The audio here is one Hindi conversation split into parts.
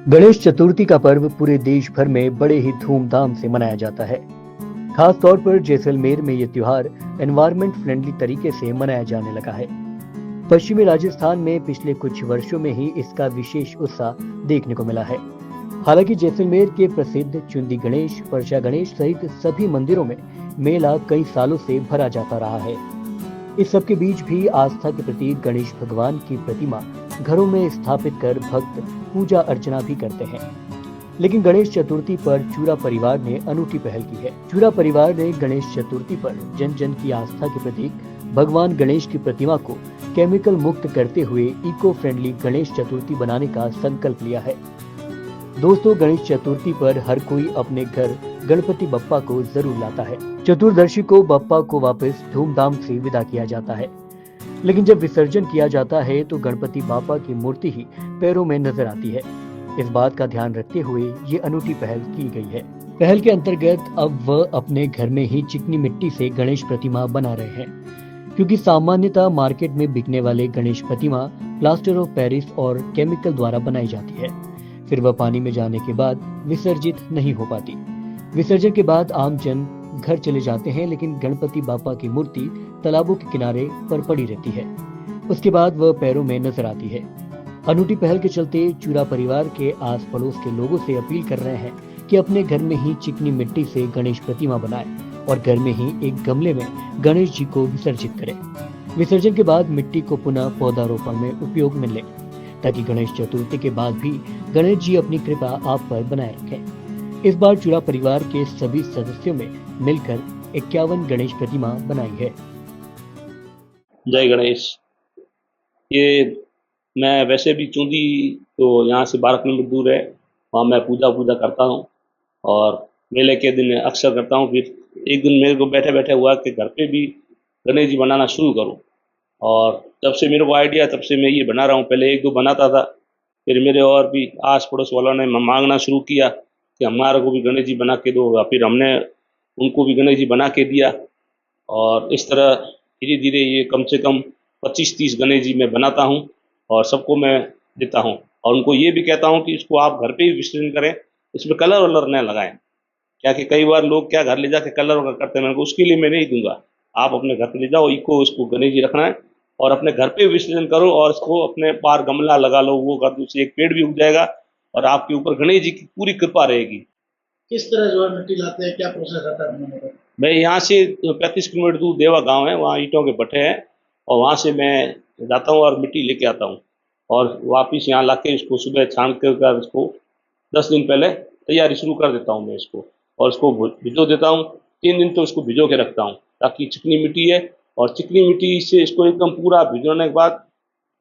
गणेश चतुर्थी का पर्व पूरे देश भर में बड़े ही धूमधाम से मनाया जाता है। खास तौर पर जैसलमेर में ये त्योहार एनवायरमेंट फ्रेंडली तरीके से मनाया जाने लगा है। पश्चिमी राजस्थान में पिछले कुछ वर्षों में ही इसका विशेष उत्साह देखने को मिला है। हालांकि जैसलमेर के प्रसिद्ध चुंदी गणेश, परचा गणेश सहित सभी मंदिरों में मेला कई सालों से भरा जाता रहा है। इस सब के बीच भी आस्था के प्रतीक गणेश भगवान की प्रतिमा घरों में स्थापित कर भक्त पूजा अर्चना भी करते हैं। लेकिन गणेश चतुर्थी पर चूरा परिवार ने अनूठी पहल की है। चूरा परिवार ने गणेश चतुर्थी पर जन जन की आस्था के प्रतीक भगवान गणेश की प्रतिमा को केमिकल मुक्त करते हुए इको फ्रेंडली गणेश चतुर्थी बनाने का संकल्प लिया है। दोस्तों, गणेश चतुर्थी पर हर कोई अपने घर गणपति बप्पा को जरूर लाता है। चतुर्दशी को बप्पा को वापस धूमधाम से विदा किया जाता है। लेकिन जब विसर्जन किया जाता है तो गणपति बापा की मूर्ति ही पैरों में नजर आती है। इस बात का ध्यान रखते हुए ये अनूठी पहल की गई है। पहल के अंतर्गत अब वह अपने घर में ही चिकनी मिट्टी से गणेश प्रतिमा बना रहे हैं, क्योंकि सामान्यतः मार्केट में बिकने वाले गणेश प्रतिमा प्लास्टर ऑफ पेरिस और केमिकल द्वारा बनाई जाती है। फिर वह पानी में जाने के बाद विसर्जित नहीं हो पाती। विसर्जन के बाद आम जन घर चले जाते हैं, लेकिन गणपति बापा की मूर्ति तालाबों के किनारे पर पड़ी रहती है। उसके बाद वह पैरों में नजर आती है। अनूठी पहल के चलते चूरा परिवार के आस पड़ोस के लोगों से अपील कर रहे हैं कि अपने घर में ही चिकनी मिट्टी से गणेश प्रतिमा बनाएं और घर में ही एक गमले में गणेश जी को विसर्जित करें। विसर्जन के बाद मिट्टी को पुनः पौधारोपण में उपयोग में लें, ताकि गणेश चतुर्थी के बाद भी गणेश जी अपनी कृपा आप पर बनाए रखें। इस बार चूरा परिवार के सभी सदस्यों में मिलकर 51 गणेश प्रतिमा बनाई है। जय गणेश। ये मैं वैसे भी चूंदी तो यहाँ से 12 किलोमीटर दूर है, वहाँ मैं पूजा करता हूँ और मेले के दिन अक्सर करता हूँ। फिर एक दिन मेरे को बैठे बैठे हुआ कि घर पे भी गणेश जी बनाना शुरू करूँ, और जब से मेरे को आइडिया तब से मैं ये बना रहा हूँ। पहले एक दो बनाता था, फिर मेरे और भी आस पड़ोस वालों ने मांगना शुरू किया कि हमारे को भी गणेश जी बना के दो, फिर हमने उनको भी गणेश जी बना के दिया। और इस तरह धीरे धीरे ये कम से कम 25-30 गणेश जी मैं बनाता हूँ और सबको मैं देता हूँ। और उनको ये भी कहता हूँ कि इसको आप घर पे ही विसर्जन करें, इसमें कलर वलर न लगाएं। क्या कि कई बार लोग क्या घर ले जाके कलर वलर करते हैं, उसके लिए मैं नहीं दूंगा। आप अपने घर पे ले जाओ, इको इसको गणेश जी रखना है और अपने घर पे विसर्जन करो, और इसको अपने पार गमला लगा लो, वो कर दो, उससे एक पेड़ भी उग जाएगा और आपके ऊपर गणेश जी की पूरी कृपा रहेगी। किस तरह जो है मिट्टी लाते हैं, क्या प्रोसेस रहता है बनाने का? मैं यहाँ से 35 किलोमीटर दूर देवा गांव है, वहाँ ईंटों के भट्टे हैं, और वहाँ से मैं जाता हूँ और मिट्टी लेके आता हूँ और वापस यहाँ लाके इसको सुबह छान कर इसको 10 दिन पहले तैयारी शुरू कर देता हूँ मैं इसको, और इसको भिजो देता हूँ। 3 दिन तो इसको भिजो के रखता हूँ, ताकि चिकनी मिट्टी है, और चिकनी मिट्टी से इसको एकदम पूरा भिजोने के बाद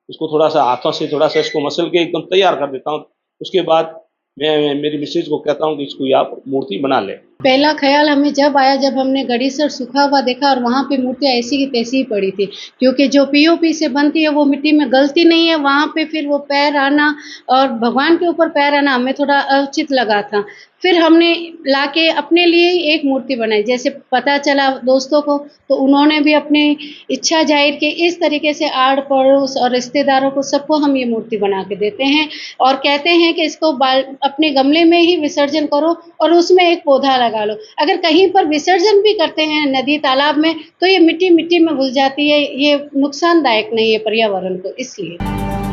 इसको थोड़ा सा हाथों से थोड़ा सा इसको मसल के एकदम तैयार कर देता हूँ। उसके बाद मैं मेरी मिसेज को कहता हूँ कि इसको आप मूर्ति बना ले। पहला ख्याल हमें जब आया जब हमने गणेशर सूखा हुआ देखा और वहाँ पे मूर्तियाँ ऐसी की तैसी ही पड़ी थी, क्योंकि जो पीओपी से बनती है वो मिट्टी में गलती नहीं है। वहाँ पे फिर वो पैर आना और भगवान के ऊपर पैर आना हमें थोड़ा अनुचित लगा था। फिर हमने लाके अपने लिए ही एक मूर्ति बनाई। जैसे पता चला दोस्तों को, तो उन्होंने भी अपनी इच्छा जाहिर की। इस तरीके से आड़ पड़ोस और रिश्तेदारों को सबको हम ये मूर्ति बना के देते हैं और कहते हैं कि इसको अपने गमले में ही विसर्जन करो और उसमें एक पौधा लगा लो। अगर कहीं पर विसर्जन भी करते हैं नदी तालाब में, तो ये मिट्टी मिट्टी में घुल जाती है। ये नुकसानदायक नहीं है पर्यावरण को, इसलिए।